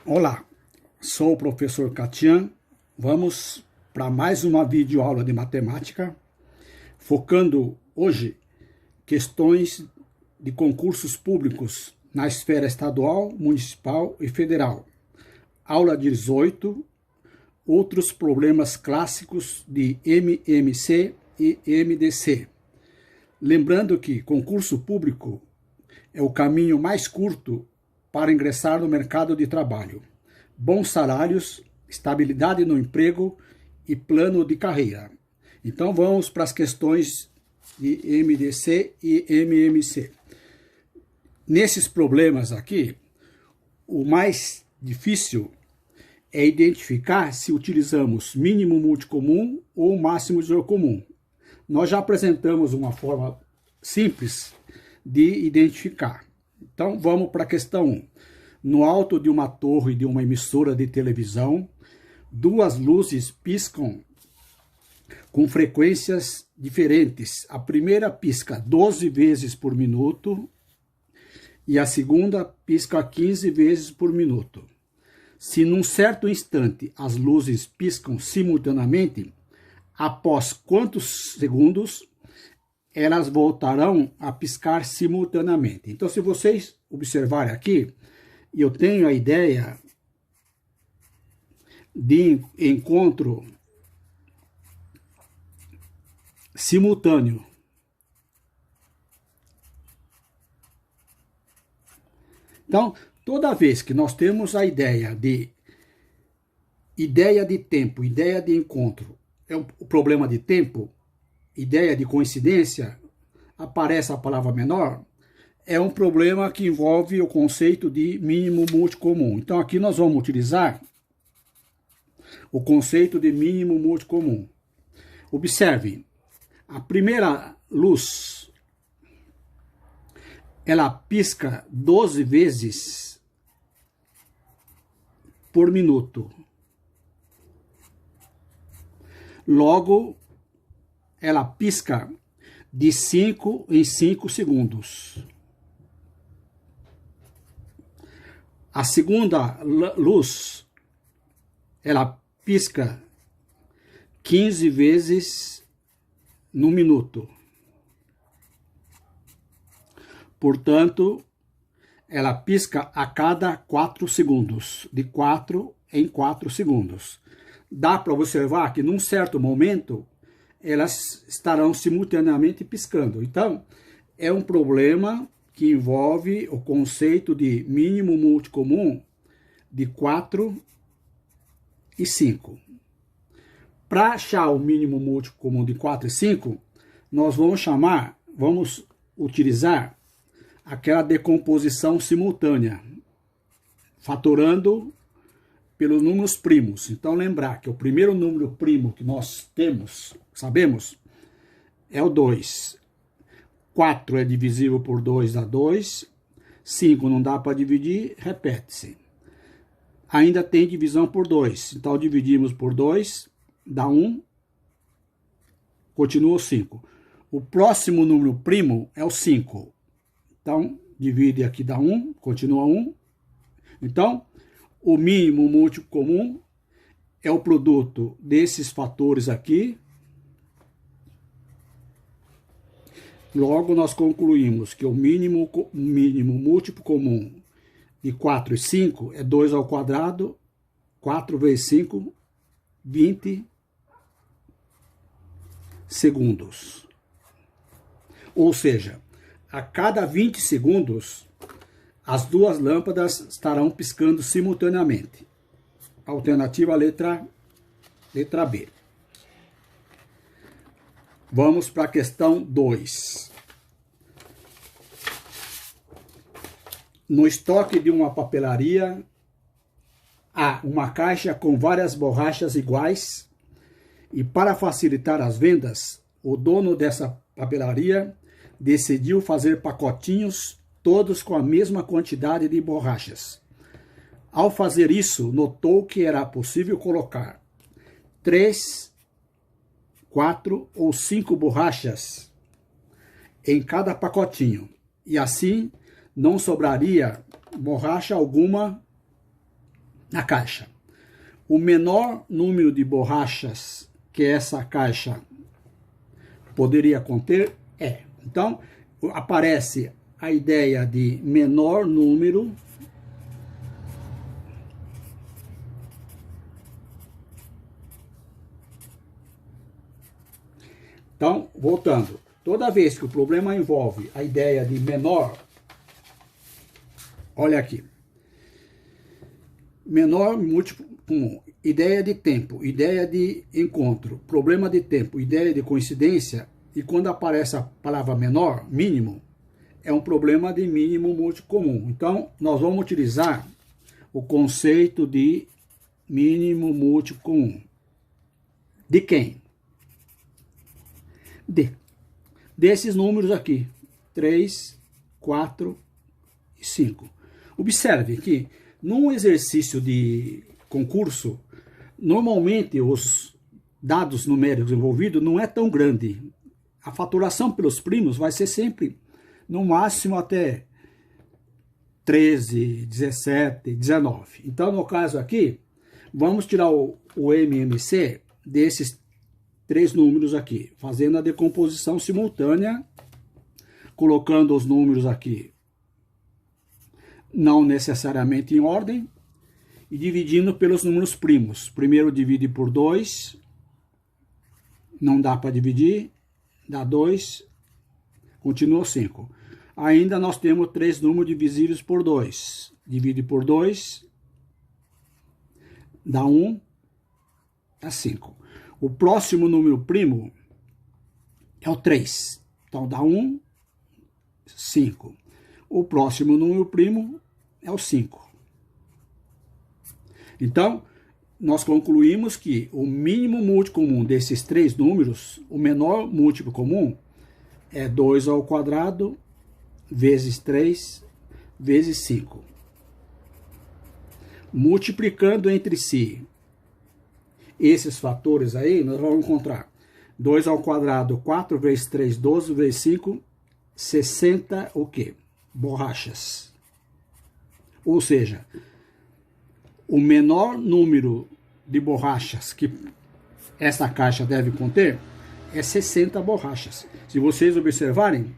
Olá, sou o professor Catian. Vamos para mais uma videoaula de matemática, focando hoje questões de concursos públicos na esfera estadual, municipal e federal. Aula 18, outros problemas clássicos de MMC e MDC. Lembrando que concurso público é o caminho mais curto para ingressar no mercado de trabalho. Bons salários, estabilidade no emprego e plano de carreira. Então vamos para as questões de MDC e MMC. Nesses problemas aqui, o mais difícil é identificar se utilizamos mínimo multicomum ou máximo divisor comum. Nós já apresentamos uma forma simples de identificar. Então, vamos para a questão 1. No alto de uma torre de uma emissora de televisão, duas luzes piscam com frequências diferentes. A primeira pisca 12 vezes por minuto e a segunda pisca 15 vezes por minuto. Se num certo instante as luzes piscam simultaneamente, após quantos segundos elas voltarão a piscar simultaneamente? Então, se vocês observarem aqui, eu tenho a ideia de encontro simultâneo. Então, toda vez que nós temos a ideia de tempo, ideia de encontro, é o problema de tempo, ideia de coincidência, aparece a palavra menor, é um problema que envolve o conceito de mínimo multicomum. Então aqui nós vamos utilizar o conceito de mínimo multicomum. Observe, a primeira luz, ela pisca 12 vezes por minuto. Logo, ela pisca de 5 em 5 segundos. A segunda luz, ela pisca 15 vezes no minuto. Portanto, ela pisca a cada 4 segundos, de 4 em 4 segundos. Dá para observar que num certo momento elas estarão simultaneamente piscando. Então, é um problema que envolve o conceito de mínimo multicomum de 4 e 5. Para achar o mínimo multicomum de 4 e 5, nós vamos utilizar aquela decomposição simultânea, fatorando pelos números primos. Então, lembrar que o primeiro número primo que nós sabemos, é o 2. 4 é divisível por 2, dá 2. 5 não dá para dividir, repete-se. Ainda tem divisão por 2. Então, dividimos por 2, dá 1. Continua o 5. O próximo número primo é o 5. Então, divide aqui, dá 1, continua 1. Então, o mínimo múltiplo comum é o produto desses fatores aqui. Logo, nós concluímos que o mínimo múltiplo comum de 4 e 5 é 2 ao quadrado, 4 vezes 5, 20 segundos. Ou seja, a cada 20 segundos, as duas lâmpadas estarão piscando simultaneamente. Alternativa letra B. Vamos para a questão 2. No estoque de uma papelaria, há uma caixa com várias borrachas iguais e, para facilitar as vendas, o dono dessa papelaria decidiu fazer pacotinhos todos com a mesma quantidade de borrachas. Ao fazer isso, notou que era possível colocar 3, 4 ou 5 borrachas em cada pacotinho, e assim não sobraria borracha alguma na caixa. O menor número de borrachas que essa caixa poderia conter é. Então, aparece a ideia de menor número Então, voltando, toda vez que o problema envolve a ideia de menor, olha aqui, menor múltiplo comum, ideia de tempo, ideia de encontro, problema de tempo, ideia de coincidência, e quando aparece a palavra menor, mínimo, é um problema de mínimo múltiplo comum. Então, nós vamos utilizar o conceito de mínimo múltiplo comum. De quem? Desses números aqui, 3, 4 e 5. Observe que num exercício de concurso, normalmente os dados numéricos envolvidos não é tão grande. A faturação pelos primos vai ser sempre, no máximo, até 13, 17, 19. Então, no caso aqui, vamos tirar o MMC desses 3 números aqui, fazendo a decomposição simultânea, colocando os números aqui, não necessariamente em ordem, e dividindo pelos números primos. Primeiro divide por 2, não dá para dividir, dá 2, continua 5. Ainda nós temos 3 números divisíveis por 2. Divide por 2, dá 1, dá 5. O próximo número primo é o 3. Então, dá 1, 5. O próximo número primo é o 5. Então, nós concluímos que o mínimo múltiplo comum desses 3 números, o menor múltiplo comum, é 2 ao quadrado vezes 3 vezes 5. Multiplicando entre si esses fatores aí, nós vamos encontrar 2 ao quadrado, 4 vezes 3, 12 vezes 5, 60 o quê? Borrachas. Ou seja, o menor número de borrachas que essa caixa deve conter é 60 borrachas. Se vocês observarem,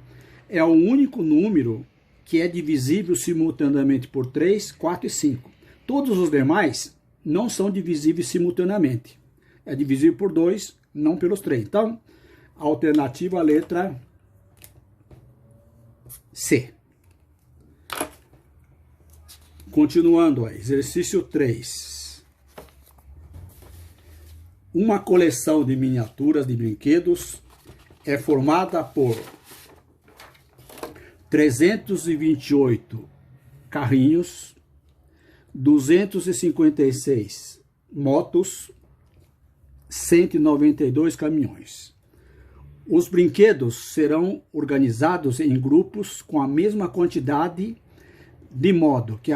é o único número que é divisível simultaneamente por 3, 4 e 5. Todos os demais não são divisíveis simultaneamente. É divisível por 2, não pelos 3. Então, a alternativa a letra C. Continuando, exercício 3. Uma coleção de miniaturas de brinquedos é formada por 328 carrinhos, 256 motos, 192 caminhões. Os brinquedos serão organizados em grupos com a mesma quantidade, de modo que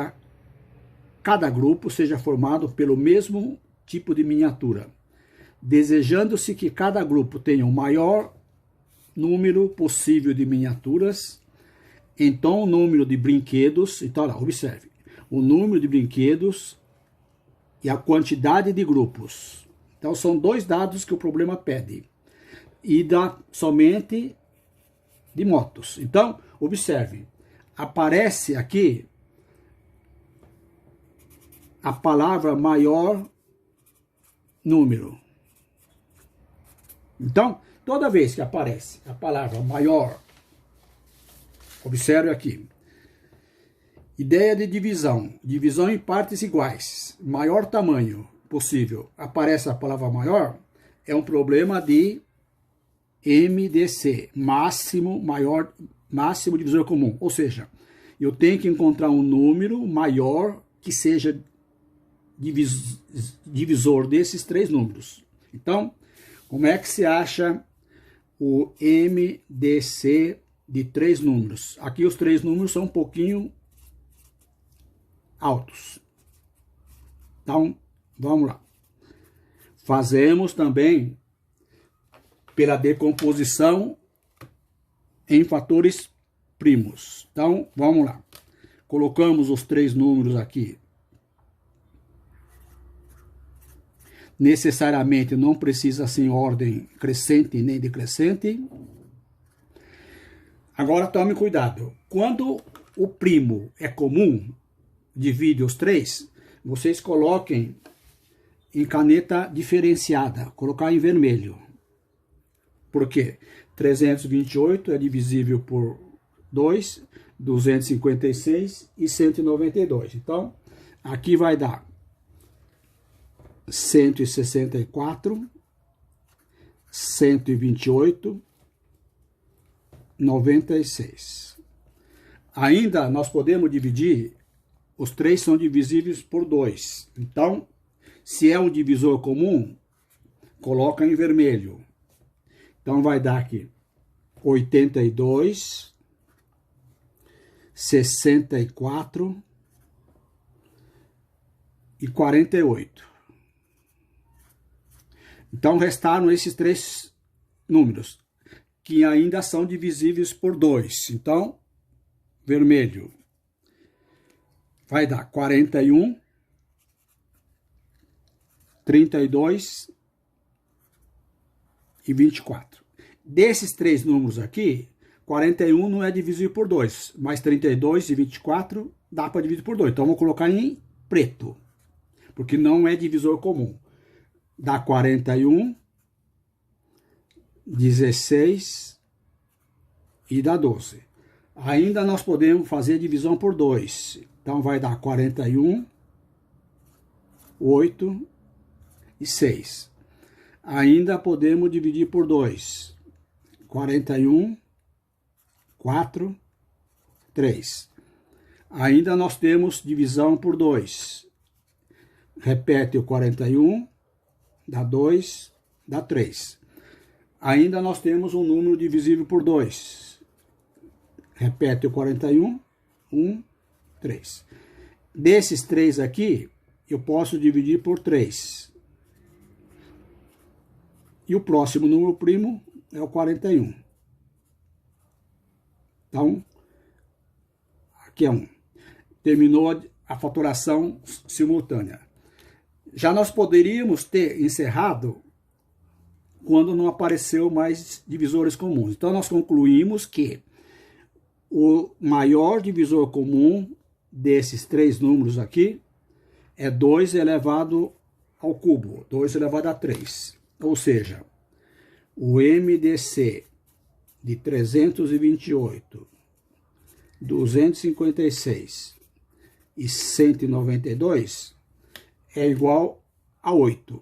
cada grupo seja formado pelo mesmo tipo de miniatura, desejando-se que cada grupo tenha o maior número possível de miniaturas. Então, o número de brinquedos, então, observe, o número de brinquedos e a quantidade de grupos. Então, são 2 dados que o problema pede. E dá somente de motos. Então, observe, aparece aqui a palavra maior número. Então, toda vez que aparece a palavra maior, observe aqui, ideia de divisão, divisão em partes iguais, maior tamanho possível, aparece a palavra maior, é um problema de MDC, máximo divisor comum, ou seja, eu tenho que encontrar um número maior que seja divisor desses 3 números. Então, como é que se acha o MDC de 3 números? Aqui os 3 números são um pouquinho altos. Então, vamos lá. Fazemos também pela decomposição em fatores primos. Então, vamos lá. Colocamos os 3 números aqui necessariamente não precisa ser em ordem crescente nem decrescente. Agora tome cuidado. Quando o primo é comum, divide os três, vocês coloquem em caneta diferenciada, colocar em vermelho. Por quê? 328 é divisível por 2, 256 e 192. Então, aqui vai dar 164, 128, 96. Ainda nós podemos dividir, os três são divisíveis por 2. Então, se é um divisor comum, coloca em vermelho. Então, vai dar aqui 82, 64 e 48. Então, restaram esses três números, que ainda são divisíveis por 2. Então, vermelho vai dar 41, 32 e 24. Desses três números aqui, 41 não é divisível por 2, mas 32 e 24 dá para dividir por 2. Então, vou colocar em preto, porque não é divisor comum. Dá 41, 16 e dá 12. Ainda nós podemos fazer divisão por 2. Então, vai dar 41, 8 e 6. Ainda podemos dividir por 2. 41, 4, 3. Ainda nós temos divisão por 2. Repete o 41, dá 2, dá 3. Ainda nós temos um número divisível por 2. Repete o 41, 1, 3. Desses 3 aqui, eu posso dividir por 3. E o próximo número primo é o 41. Então, aqui é 1. Terminou a fatoração simultânea. Já nós poderíamos ter encerrado quando não apareceu mais divisores comuns. Então, nós concluímos que o maior divisor comum desses três números aqui é 2 elevado ao cubo, 2 elevado a 3. Ou seja, o MDC de 328, 256 e 192 é igual a 8.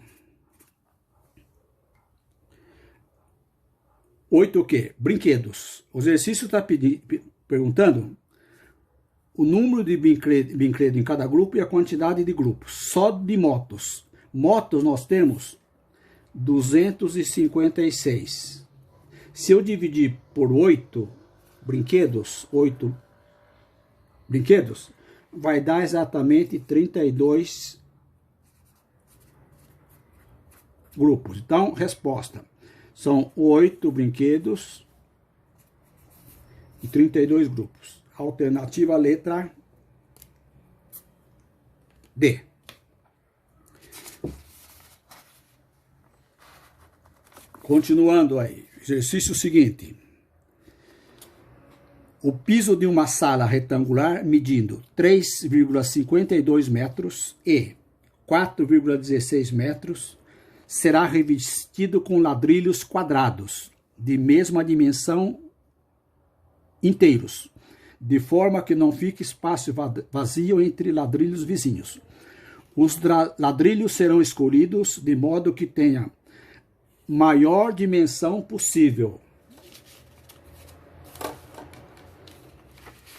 8 o quê? Brinquedos. O exercício está perguntando o número de brinquedos em cada grupo e a quantidade de grupos. Só de motos. Motos nós temos 256. Se eu dividir por 8 brinquedos, vai dar exatamente 32 grupos. Então, resposta. São 8 brinquedos e 32 grupos. Alternativa letra D. Continuando aí. Exercício seguinte. O piso de uma sala retangular medindo 3,52 metros e 4,16 metros será revestido com ladrilhos quadrados de mesma dimensão inteiros, de forma que não fique espaço vazio entre ladrilhos vizinhos. Os ladrilhos serão escolhidos de modo que tenha maior dimensão possível.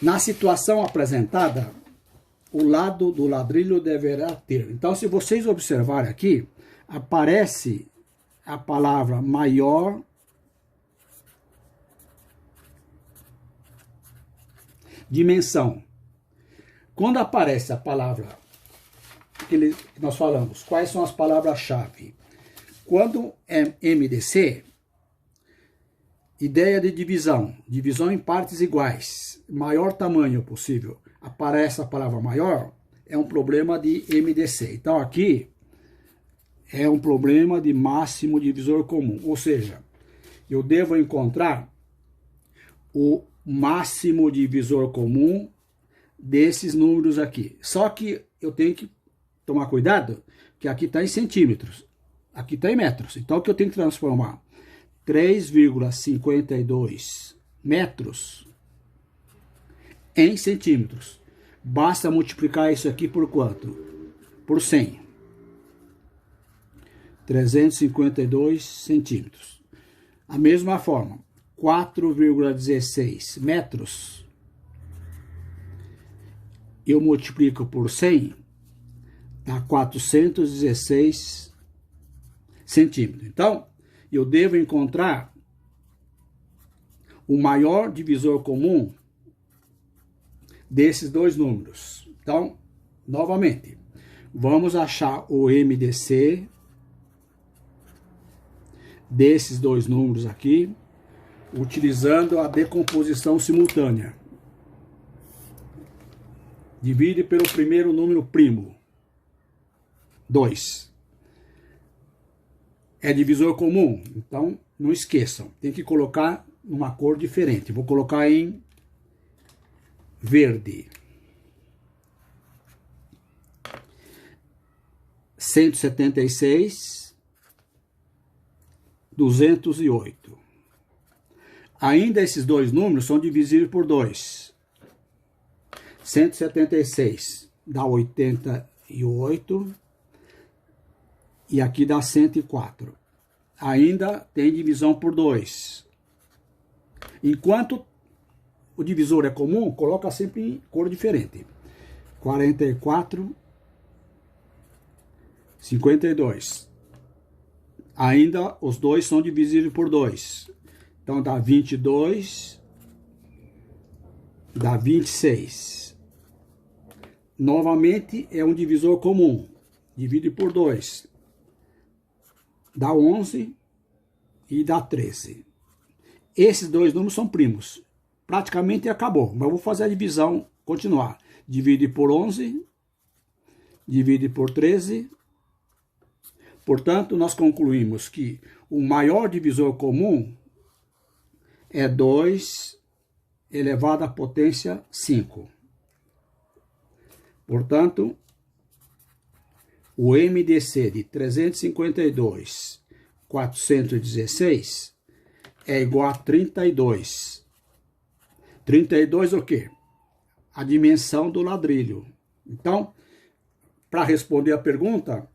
Na situação apresentada, o lado do ladrilho deverá ter. Então, se vocês observarem aqui, aparece a palavra maior dimensão. Quando aparece a palavra que nós falamos, quais são as palavras-chave? Quando é MDC, ideia de divisão, divisão em partes iguais, maior tamanho possível, aparece a palavra maior, é um problema de MDC. Então aqui é um problema de máximo divisor comum, ou seja, eu devo encontrar o máximo divisor comum desses números aqui. Só que eu tenho que tomar cuidado, que aqui está em centímetros, aqui está em metros. Então, o que eu tenho que transformar? 3,52 metros em centímetros. Basta multiplicar isso aqui por quanto? Por 100. 352 centímetros. A mesma forma, 4,16 metros, eu multiplico por 100, dá 416 centímetros. Então, eu devo encontrar o maior divisor comum desses dois números. Então, novamente, vamos achar o MDC desses dois números aqui, utilizando a decomposição simultânea. Divide pelo primeiro número primo, 2. É divisor comum, então não esqueçam, tem que colocar numa cor diferente. Vou colocar em verde. 176, 208. Ainda esses dois números são divisíveis por 2. 176 dá 88 e aqui dá 104. Ainda tem divisão por 2. Enquanto o divisor é comum, coloca sempre em cor diferente. 44, 52. Ainda os dois são divisíveis por 2. Então dá 22, dá 26. Novamente é um divisor comum. Divide por 2. Dá 11 e dá 13. Esses dois números são primos. Praticamente acabou, mas eu vou fazer a divisão, continuar. Divide por 11, divide por 13. Portanto, nós concluímos que o maior divisor comum é 2 elevado à potência 5. Portanto, o MDC de 352,416 é igual a 32. 32 o quê? A dimensão do ladrilho. Então, para responder a pergunta,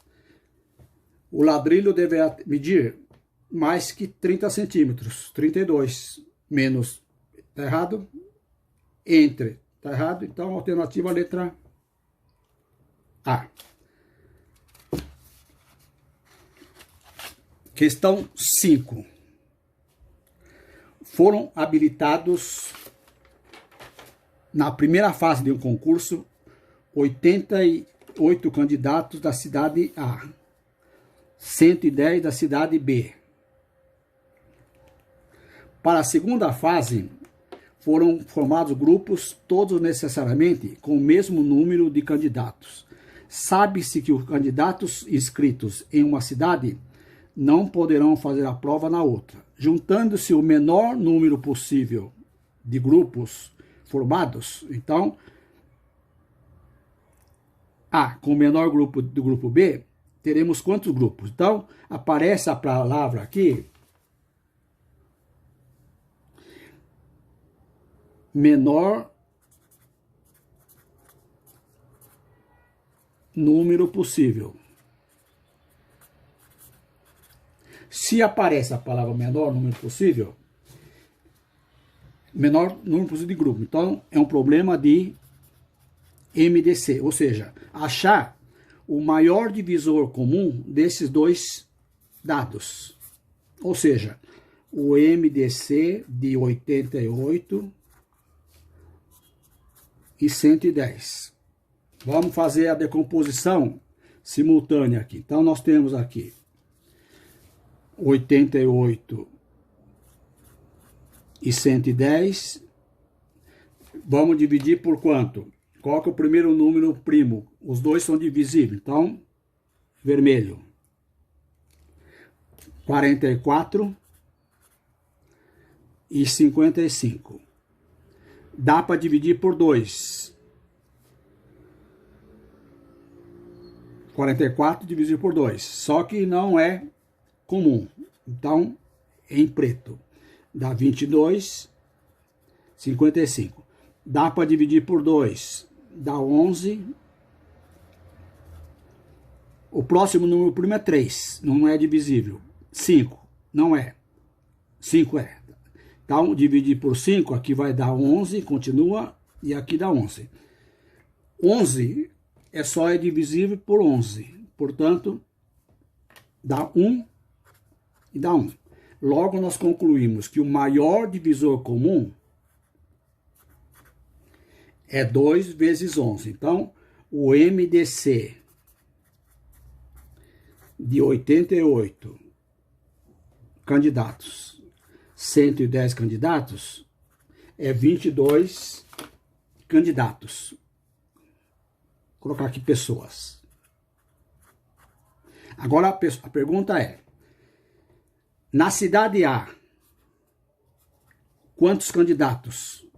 o ladrilho deve medir mais que 30 centímetros. 32 menos, tá errado? Entre, tá errado? Então, alternativa letra A. Questão 5. Foram habilitados, na primeira fase de um concurso, 88 candidatos da cidade A, 110 da cidade B. Para a segunda fase, foram formados grupos, todos necessariamente com o mesmo número de candidatos. Sabe-se que os candidatos inscritos em uma cidade não poderão fazer a prova na outra. Juntando-se o menor número possível de grupos formados, então, A com o menor grupo do grupo B, teremos quantos grupos? Então, aparece a palavra aqui, menor número possível. Se aparece a palavra menor número possível, menor número possível de grupo. Então, é um problema de MDC, ou seja, achar o maior divisor comum desses dois dados. Ou seja, o MDC de 88 e 110. Vamos fazer a decomposição simultânea aqui. Então, nós temos aqui 88 e 110. Vamos dividir por quanto? Qual que é o primeiro número primo? Os dois são divisíveis. Então, vermelho. 44 e 55. Dá para dividir por 2. 44 dividido por 2. Só que não é comum. Então, em preto. Dá 22, 55. Dá para dividir por 2. Dá 11. O próximo número primo é 3. Não é divisível. 5. Não é. 5 é. Então, dividir por 5, aqui vai dar 11, continua, e aqui dá 11. 11 é divisível por 11. Portanto, dá 1 e dá 1. Logo, nós concluímos que o maior divisor comum é 2 vezes 11. Então, o MDC de 88 candidatos, 110 candidatos, é 22 candidatos. Vou colocar aqui pessoas. Agora a pergunta é, na cidade A, quantos candidatos?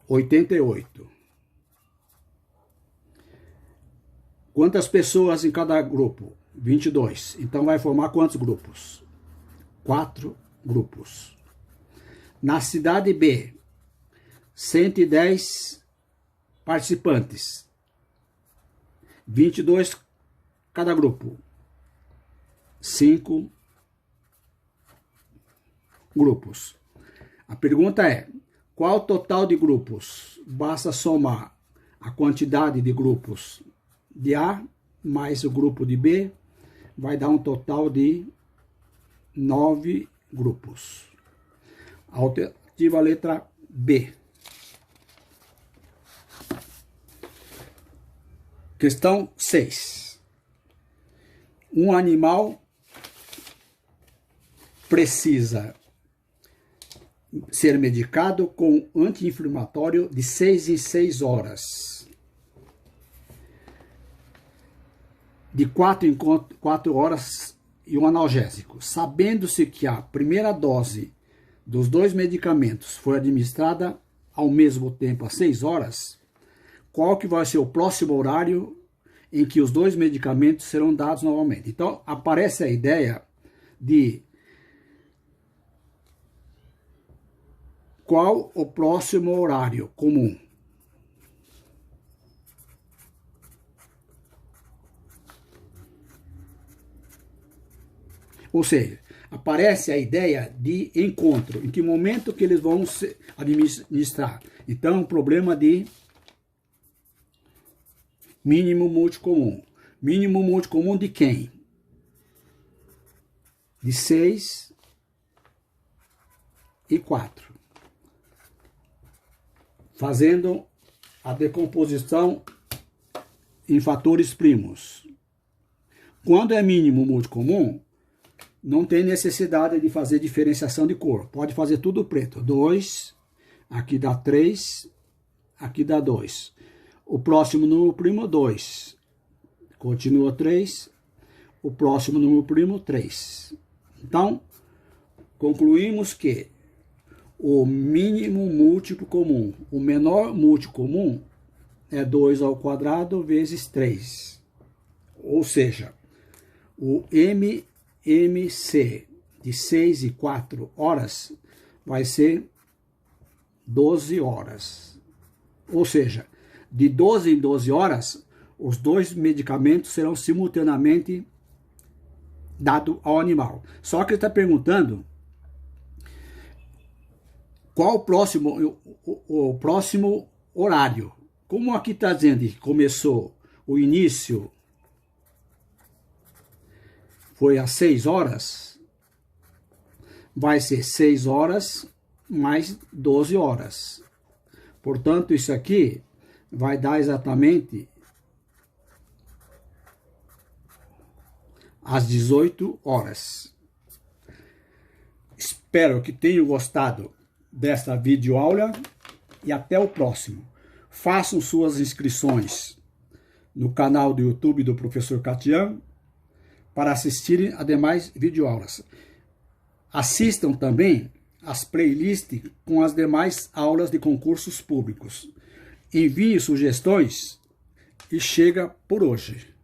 88. Quantas pessoas em cada grupo? 22. Então vai formar quantos grupos? 4 grupos. Na cidade B, 110 participantes. 22 cada grupo. 5 grupos. A pergunta é, qual o total de grupos? Basta somar a quantidade de grupos de A mais o grupo de B, vai dar um total de 9 grupos. Alternativa letra B. Questão 6. Um animal precisa ser medicado com anti-inflamatório de 6 em 6 horas. De 4 em 4 horas e um analgésico. Sabendo-se que a primeira dose dos 2 medicamentos foi administrada ao mesmo tempo às 6 horas, qual que vai ser o próximo horário em que os 2 medicamentos serão dados novamente? Então, aparece a ideia de qual o próximo horário comum. Ou seja, aparece a ideia de encontro, em que momento que eles vão se administrar. Então, um problema de mínimo múltiplo comum. Mínimo múltiplo comum de quem? De 6 e 4. Fazendo a decomposição em fatores primos. Quando é mínimo múltiplo comum, não tem necessidade de fazer diferenciação de cor. Pode fazer tudo preto. 2, aqui dá 3, aqui dá 2. O próximo número primo, 2. Continua 3. O próximo número primo, 3. Então, concluímos que o mínimo múltiplo comum, o menor múltiplo comum é 2 ao quadrado vezes 3. Ou seja, o MMC de 6 e 4 horas vai ser 12 horas. Ou seja, de 12 em 12 horas, os 2 medicamentos serão simultaneamente dados ao animal. Só que ele está perguntando qual o próximo horário. Como aqui está dizendo que começou o início, foi às 6 horas, vai ser 6 horas mais 12 horas. Portanto, isso aqui vai dar exatamente às 18 horas. Espero que tenham gostado desta videoaula e até o próximo. Façam suas inscrições no canal do YouTube do Professor Catian. para assistirem a demais videoaulas. Assistam também as playlists com as demais aulas de concursos públicos. Envie sugestões e chega por hoje.